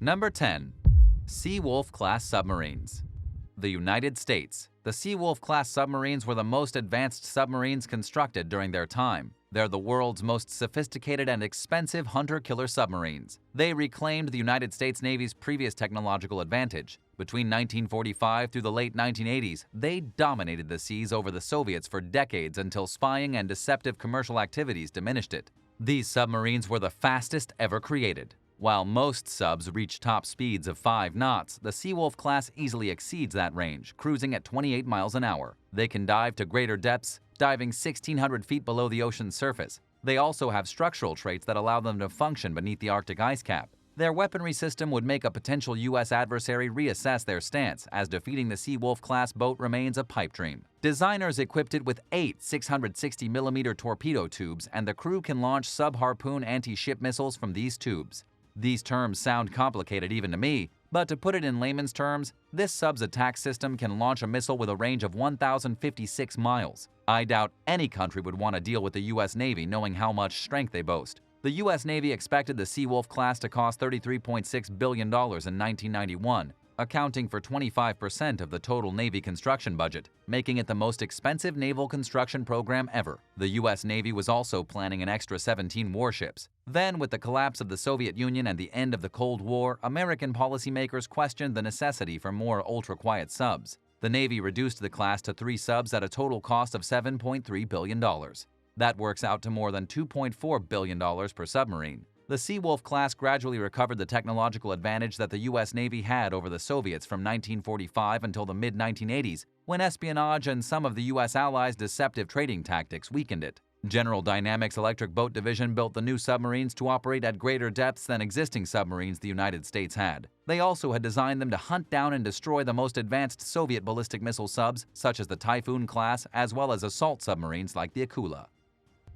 Number 10. Seawolf Class Submarines. The United States. The Seawolf Class submarines were the most advanced submarines constructed during their time. They're the world's most sophisticated and expensive hunter-killer submarines. They reclaimed the United States Navy's previous technological advantage. Between 1945 through the late 1980s, they dominated the seas over the Soviets for decades until spying and deceptive commercial activities diminished it. These submarines were the fastest ever created. While most subs reach top speeds of 5 knots, the Seawolf class easily exceeds that range, cruising at 28 miles an hour. They can dive to greater depths, diving 1,600 feet below the ocean's surface. They also have structural traits that allow them to function beneath the Arctic ice cap. Their weaponry system would make a potential U.S. adversary reassess their stance, as defeating the Seawolf class boat remains a pipe dream. Designers equipped it with 8 660mm torpedo tubes, and the crew can launch sub-harpoon anti-ship missiles from these tubes. These terms sound complicated even to me, but to put it in layman's terms, this sub's attack system can launch a missile with a range of 1,056 miles. I doubt any country would want to deal with the U.S. Navy knowing how much strength they boast. The U.S. Navy expected the Seawolf class to cost $33.6 billion in 1991, accounting for 25% of the total Navy construction budget, making it the most expensive naval construction program ever. The U.S. Navy was also planning an extra 17 warships. Then, with the collapse of the Soviet Union and the end of the Cold War, American policymakers questioned the necessity for more ultra-quiet subs. The Navy reduced the class to 3 subs at a total cost of $7.3 billion. That works out to more than $2.4 billion per submarine. The Seawolf class gradually recovered the technological advantage that the U.S. Navy had over the Soviets from 1945 until the mid-1980s, when espionage and some of the U.S. allies' deceptive trading tactics weakened it. General Dynamics' Electric Boat Division built the new submarines to operate at greater depths than existing submarines the United States had. They also had designed them to hunt down and destroy the most advanced Soviet ballistic missile subs, such as the Typhoon class, as well as assault submarines like the Akula.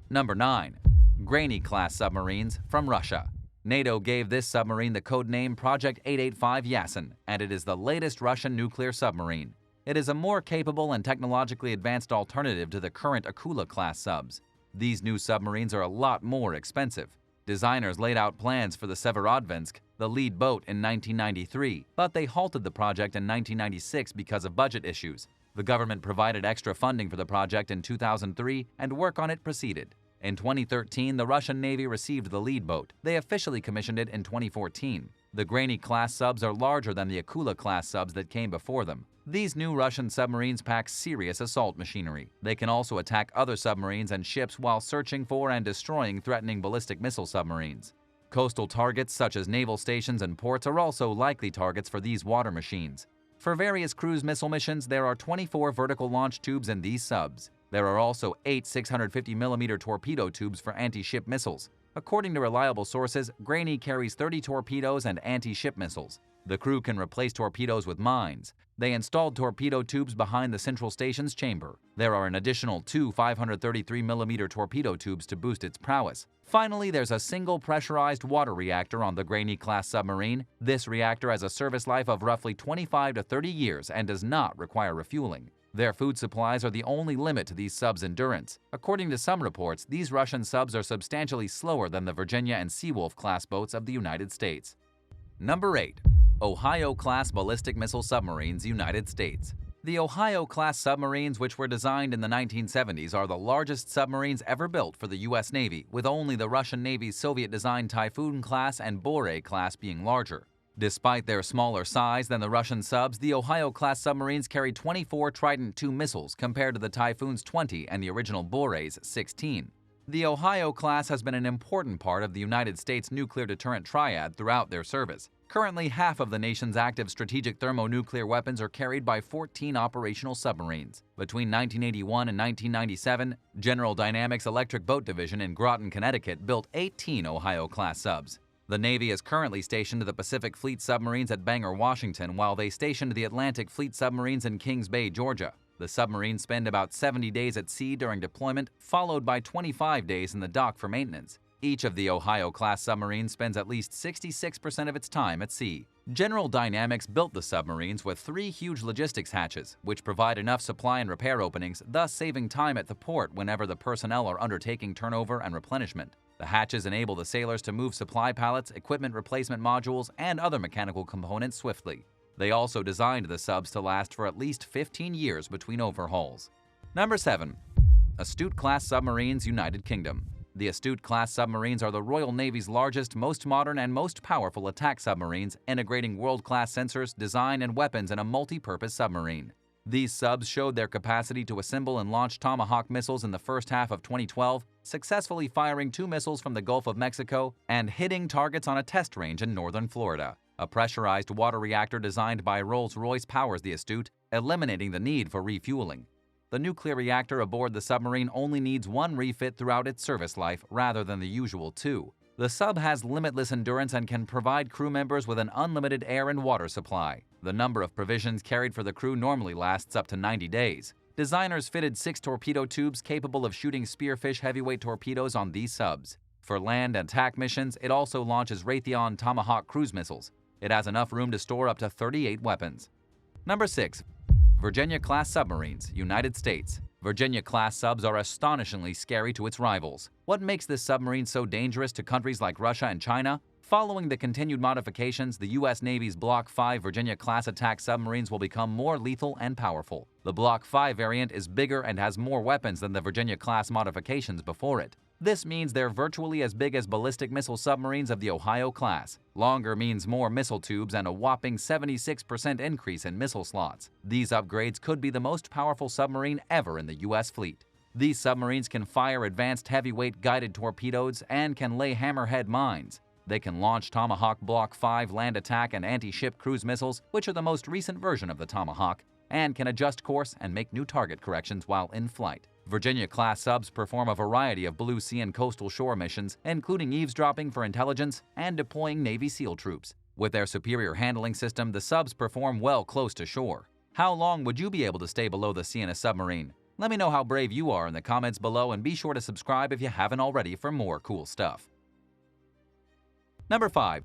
Number 9. Grainy Class submarines from Russia. NATO gave this submarine the codename Project 885 Yasen, and it is the latest Russian nuclear submarine. It is a more capable and technologically advanced alternative to the current Akula Class subs. These new submarines are a lot more expensive. Designers laid out plans for the Severodvinsk, the lead boat, in 1993, but they halted the project in 1996 because of budget issues. The government provided extra funding for the project in 2003, and work on it proceeded. In 2013, the Russian Navy received the lead boat. They officially commissioned it in 2014. The Grainy Class subs are larger than the Akula Class subs that came before them. These new Russian submarines pack serious assault machinery. They can also attack other submarines and ships while searching for and destroying threatening ballistic missile submarines. Coastal targets such as naval stations and ports are also likely targets for these water machines. For various cruise missile missions, there are 24 vertical launch tubes in these subs. There are also 8 650mm torpedo tubes for anti-ship missiles. According to reliable sources, Grainy carries 30 torpedoes and anti-ship missiles. The crew can replace torpedoes with mines. They installed torpedo tubes behind the central station's chamber. There are an additional 2 533mm torpedo tubes to boost its prowess. Finally, there's a single pressurized water reactor on the Grainy Class submarine. This reactor has a service life of roughly 25 to 30 years and does not require refueling. Their food supplies are the only limit to these subs' endurance. According to some reports, these Russian subs are substantially slower than the Virginia and Seawolf class boats of the United States. Number 8. Ohio Class Ballistic Missile Submarines, United States. The Ohio Class submarines, which were designed in the 1970s, are the largest submarines ever built for the U.S. Navy, with only the Russian Navy's Soviet-designed Typhoon Class and Bore Class being larger. Despite their smaller size than the Russian subs, the Ohio-class submarines carried 24 Trident II missiles compared to the Typhoon's 20 and the original Bore's 16. The Ohio class has been an important part of the United States nuclear deterrent triad throughout their service. Currently, half of the nation's active strategic thermonuclear weapons are carried by 14 operational submarines. Between 1981 and 1997, General Dynamics' Electric Boat Division in Groton, Connecticut built 18 Ohio-class subs. The Navy is currently stationed the Pacific Fleet submarines at Bangor, Washington, while they stationed the Atlantic Fleet submarines in Kings Bay, Georgia. The submarines spend about 70 days at sea during deployment, followed by 25 days in the dock for maintenance. Each of the Ohio-class submarines spends at least 66% of its time at sea. General Dynamics built the submarines with 3 huge logistics hatches, which provide enough supply and repair openings, thus saving time at the port whenever the personnel are undertaking turnover and replenishment. The hatches enable the sailors to move supply pallets, equipment replacement modules, and other mechanical components swiftly. They also designed the subs to last for at least 15 years between overhauls. Number 7. Astute Class Submarines, United Kingdom. The Astute Class submarines are the Royal Navy's largest, most modern, and most powerful attack submarines, integrating world-class sensors, design, and weapons in a multi-purpose submarine. These subs showed their capacity to assemble and launch Tomahawk missiles in the first half of 2012, successfully firing 2 missiles from the Gulf of Mexico and hitting targets on a test range in northern Florida. A pressurized water reactor designed by Rolls-Royce powers the Astute, eliminating the need for refueling. The nuclear reactor aboard the submarine only needs 1 refit throughout its service life rather than the usual 2. The sub has limitless endurance and can provide crew members with an unlimited air and water supply. The number of provisions carried for the crew normally lasts up to 90 days. Designers fitted 6 torpedo tubes capable of shooting Spearfish heavyweight torpedoes on these subs. For land and attack missions, it also launches Raytheon Tomahawk cruise missiles. It has enough room to store up to 38 weapons. Number 6. Virginia-class submarines, United States. Virginia-class subs are astonishingly scary to its rivals. What makes this submarine so dangerous to countries like Russia and China? Following the continued modifications, the U.S. Navy's Block 5 Virginia-class attack submarines will become more lethal and powerful. The Block 5 variant is bigger and has more weapons than the Virginia-class modifications before it. This means they're virtually as big as ballistic missile submarines of the Ohio class. Longer means more missile tubes and a whopping 76% increase in missile slots. These upgrades could be the most powerful submarine ever in the U.S. fleet. These submarines can fire advanced heavyweight guided torpedoes and can lay hammerhead mines. They can launch Tomahawk Block 5 land attack and anti-ship cruise missiles, which are the most recent version of the Tomahawk, and can adjust course and make new target corrections while in flight. Virginia-class subs perform a variety of blue sea and coastal shore missions, including eavesdropping for intelligence and deploying Navy SEAL troops. With their superior handling system, the subs perform well close to shore. How long would you be able to stay below the sea in a submarine? Let me know how brave you are in the comments below, and be sure to subscribe if you haven't already for more cool stuff. Number 5.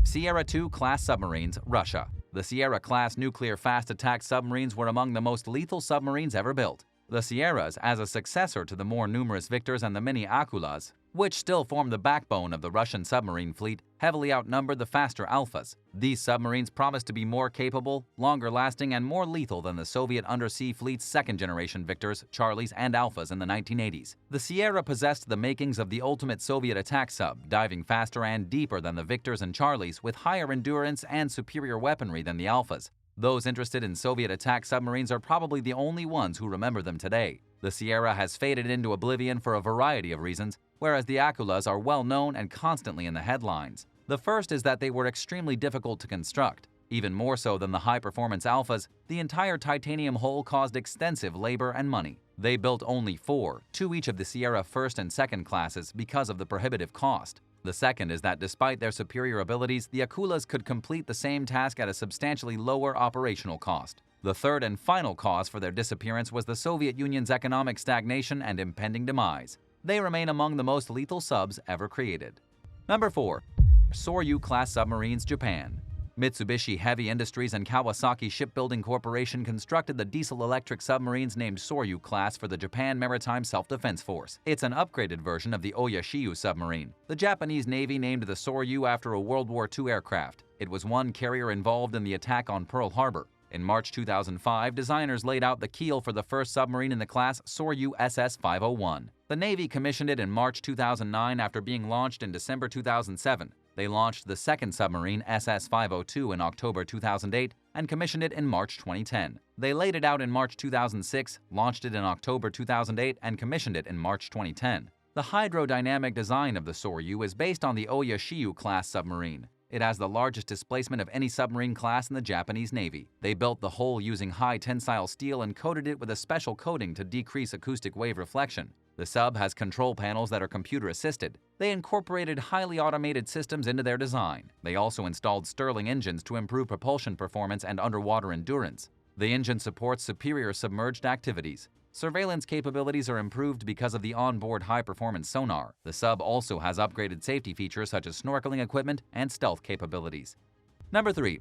Sierra II Class Submarines, Russia. The Sierra Class nuclear fast attack submarines were among the most lethal submarines ever built. The Sierras, as a successor to the more numerous Victors and the mini Akulas, which still form the backbone of the Russian submarine fleet, heavily outnumbered the faster Alphas. These submarines promise to be more capable, longer-lasting, and more lethal than the Soviet undersea fleet's second-generation Victors, Charlies, and Alphas in the 1980s. The Sierra possessed the makings of the ultimate Soviet attack sub, diving faster and deeper than the Victors and Charlies, with higher endurance and superior weaponry than the Alphas. Those interested in Soviet attack submarines are probably the only ones who remember them today. The Sierra has faded into oblivion for a variety of reasons, whereas the Akulas are well known and constantly in the headlines. The first is that they were extremely difficult to construct. Even more so than the high-performance Alphas, the entire titanium hull caused extensive labor and money. They built only 4, 2 each of the Sierra first and second classes, because of the prohibitive cost. The second is that despite their superior abilities, the Akulas could complete the same task at a substantially lower operational cost. The third and final cause for their disappearance was the Soviet Union's economic stagnation and impending demise. They remain among the most lethal subs ever created. Number 4. Soryu Class Submarines, Japan. Mitsubishi Heavy Industries and Kawasaki Shipbuilding Corporation constructed the diesel-electric submarines named Soryu Class for the Japan Maritime Self-Defense Force. It's an upgraded version of the Oyashiyu submarine. The Japanese Navy named the Soryu after a World War II aircraft. It was one carrier involved in the attack on Pearl Harbor. In March 2005, designers laid out the keel for the first submarine in the class, Soryu SS-501. The Navy commissioned it in March 2009 after being launched in December 2007. They launched the second submarine, SS-502, in October 2008 and commissioned it in March 2010. They laid it out in March 2006, launched it in October 2008, and commissioned it in March 2010. The hydrodynamic design of the Soryu is based on the Oyashiyu class submarine. It has the largest displacement of any submarine class in the Japanese Navy. They built the hull using high-tensile steel and coated it with a special coating to decrease acoustic wave reflection. The sub has control panels that are computer-assisted. They incorporated highly automated systems into their design. They also installed Stirling engines to improve propulsion performance and underwater endurance. The engine supports superior submerged activities. Surveillance capabilities are improved because of the onboard high-performance sonar. The sub also has upgraded safety features such as snorkeling equipment and stealth capabilities. Number 3.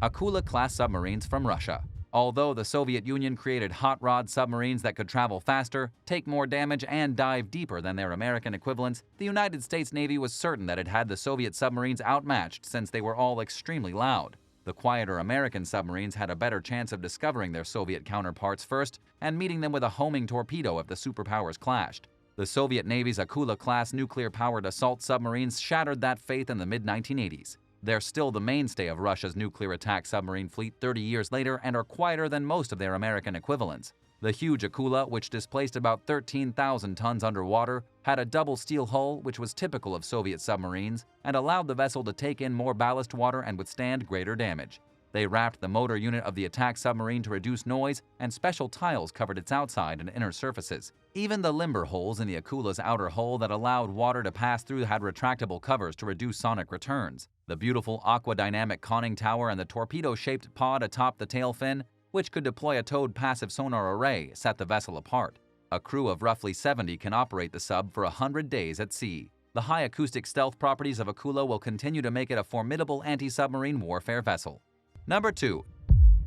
Akula Class Submarines from Russia. Although the Soviet Union created hot rod submarines that could travel faster, take more damage, and dive deeper than their American equivalents, the United States Navy was certain that it had the Soviet submarines outmatched since they were all extremely loud. The quieter American submarines had a better chance of discovering their Soviet counterparts first and meeting them with a homing torpedo if the superpowers clashed. The Soviet Navy's Akula Class nuclear-powered assault submarines shattered that faith in the mid-1980s. They're still the mainstay of Russia's nuclear attack submarine fleet 30 years later and are quieter than most of their American equivalents. The huge Akula, which displaced about 13,000 tons underwater, had a double steel hull which was typical of Soviet submarines and allowed the vessel to take in more ballast water and withstand greater damage. They wrapped the motor unit of the attack submarine to reduce noise, and special tiles covered its outside and inner surfaces. Even the limber holes in the Akula's outer hull that allowed water to pass through had retractable covers to reduce sonic returns. The beautiful aquadynamic conning tower and the torpedo-shaped pod atop the tail fin, which could deploy a towed passive sonar array, set the vessel apart. A crew of roughly 70 can operate the sub for 100 days at sea. The high acoustic stealth properties of Akula will continue to make it a formidable anti-submarine warfare vessel. Number 2.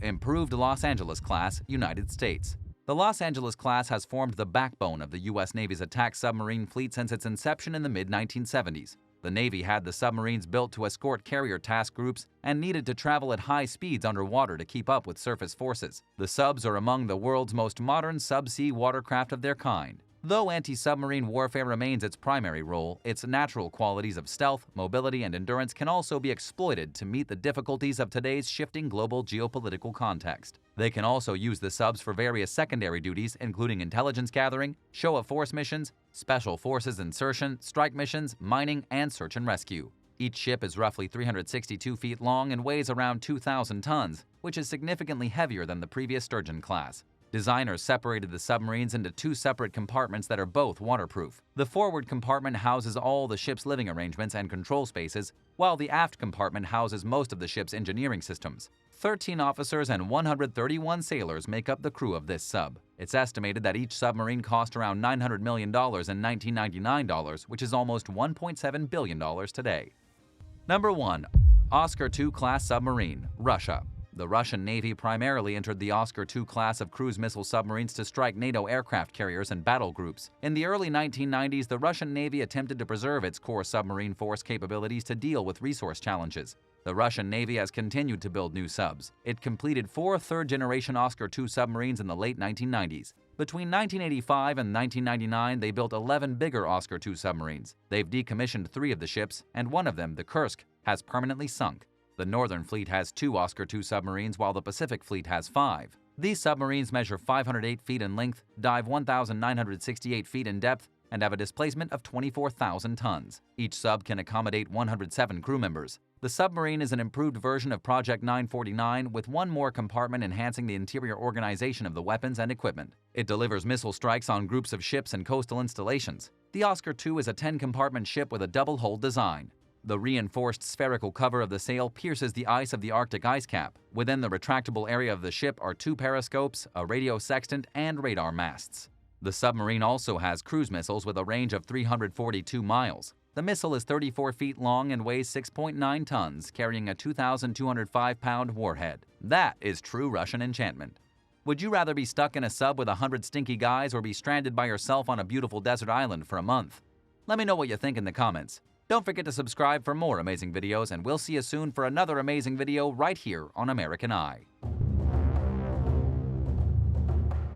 Improved Los Angeles Class, United States. The Los Angeles Class has formed the backbone of the U.S. Navy's attack submarine fleet since its inception in the mid-1970s. The Navy had the submarines built to escort carrier task groups and needed to travel at high speeds underwater to keep up with surface forces. The subs are among the world's most modern subsea watercraft of their kind. Though anti-submarine warfare remains its primary role, its natural qualities of stealth, mobility, and endurance can also be exploited to meet the difficulties of today's shifting global geopolitical context. They can also use the subs for various secondary duties, including intelligence gathering, show-of-force missions, special forces insertion, strike missions, mining, and search and rescue. Each ship is roughly 362 feet long and weighs around 2,000 tons, which is significantly heavier than the previous Sturgeon class. Designers separated the submarines into two separate compartments that are both waterproof. The forward compartment houses all the ship's living arrangements and control spaces, while the aft compartment houses most of the ship's engineering systems. 13 officers and 131 sailors make up the crew of this sub. It's estimated that each submarine cost around $900 million in 1999 dollars, which is almost $1.7 billion today. Number 1. Oscar II Class Submarine, Russia. The Russian Navy primarily entered the Oscar II class of cruise missile submarines to strike NATO aircraft carriers and battle groups. In the early 1990s, the Russian Navy attempted to preserve its core submarine force capabilities to deal with resource challenges. The Russian Navy has continued to build new subs. It completed 4 third-generation Oscar II submarines in the late 1990s. Between 1985 and 1999, they built 11 bigger Oscar II submarines. They've decommissioned 3 of the ships, and one of them, the Kursk, has permanently sunk. The Northern Fleet has 2 Oscar II submarines, while the Pacific Fleet has 5. These submarines measure 508 feet in length, dive 1,968 feet in depth, and have a displacement of 24,000 tons. Each sub can accommodate 107 crew members. The submarine is an improved version of Project 949 with one more compartment enhancing the interior organization of the weapons and equipment. It delivers missile strikes on groups of ships and coastal installations. The Oscar II is a 10-compartment ship with a double-hull design. The reinforced spherical cover of the sail pierces the ice of the Arctic ice cap. Within the retractable area of the ship are 2 periscopes, a radio sextant, and radar masts. The submarine also has cruise missiles with a range of 342 miles. The missile is 34 feet long and weighs 6.9 tons, carrying a 2,205-pound warhead. That is true Russian enchantment. Would you rather be stuck in a sub with 100 stinky guys or be stranded by yourself on a beautiful desert island for a month? Let me know what you think in the comments. Don't forget to subscribe for more amazing videos, and we'll see you soon for another amazing video right here on American Eye.